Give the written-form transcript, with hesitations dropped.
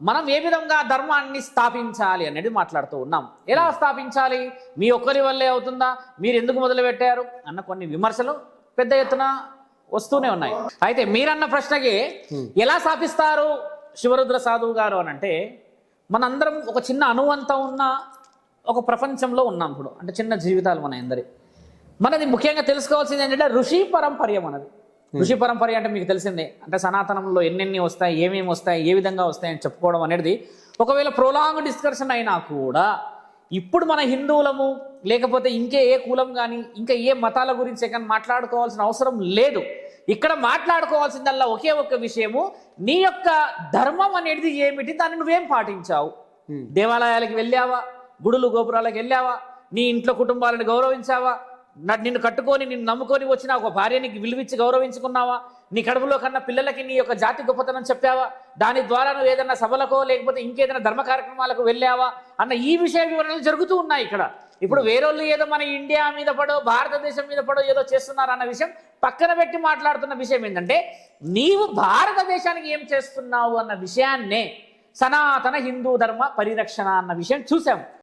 మనం ఏ విధంగా ధర్మాన్ని స్థాపించాలి అనేది మాట్లాడుతూ ఉన్నాం. ఎలా స్థాపించాలి, మీ ఒక్కరి వల్లే అవుతుందా, మీరు ఎందుకు మొదలుపెట్టారు అన్న కొన్ని విమర్శలు పెద్ద ఎత్తున వస్తూనే ఉన్నాయి. అయితే మీరన్న ప్రశ్నకి ఎలా స్థాపిస్తారు శివరుద్ర సాధువు గారు అని అంటే, మనందరం ఒక చిన్న అణువంతం ఉన్న ఒక ప్రపంచంలో ఉన్నాం ఇప్పుడు. అంటే చిన్న జీవితాలు మన అందరి. మనది ముఖ్యంగా తెలుసుకోవాల్సింది ఏంటంటే ఋషి పరంపర్యం అన్నది. ఋషి పరంపర్య అంటే మీకు తెలిసిందే, అంటే సనాతనంలో ఎన్నెన్ని వస్తాయి, ఏమేమి వస్తాయి, ఏ విధంగా వస్తాయి అని చెప్పుకోవడం అనేది ఒకవేళ ప్రోలాంగ్ డిస్కషన్ అయినా కూడా ఇప్పుడు మన హిందువులము లేకపోతే ఇంకే ఏ కులం కానీ ఇంకా ఏ మతాల గురించి కానీ మాట్లాడుకోవాల్సిన అవసరం లేదు. ఇక్కడ మాట్లాడుకోవాల్సిందల్లా ఒకే ఒక్క విషయము, నీ యొక్క ధర్మం అనేది ఏమిటి, దాన్ని నువ్వేం పాటించావు. దేవాలయాలకు వెళ్ళావా, గుడులు గోపురాలకు వెళ్ళావా, నీ ఇంట్లో కుటుంబాలను గౌరవించావా, నిన్ను కట్టుకొని నిన్ను నమ్ముకొని వచ్చిన ఒక భార్యనికి విలువిచ్చి గౌరవించుకున్నావా, నీ కడుపులో కన్నా పిల్లలకి నీ యొక్క జాతి గొప్పతనం చెప్పావా, దాని ద్వారా నువ్వు ఏదైనా సభలకో లేకపోతే ఇంకేదైనా ధర్మ కార్యక్రమాలకు వెళ్ళావా అన్న ఈ విషయ వివరణలు జరుగుతూ ఉన్నాయి ఇక్కడ. ఇప్పుడు వేరేళ్ళు ఏదో మన ఇండియా మీద పడో భారతదేశం మీద పడో ఏదో చేస్తున్నారు అన్న విషయం పక్కన పెట్టి మాట్లాడుతున్న విషయం ఏంటంటే, నీవు భారతదేశానికి ఏం చేస్తున్నావు అన్న విషయాన్నే సనాతన హిందూ ధర్మ పరిరక్షణ అన్న విషయం చూసాం.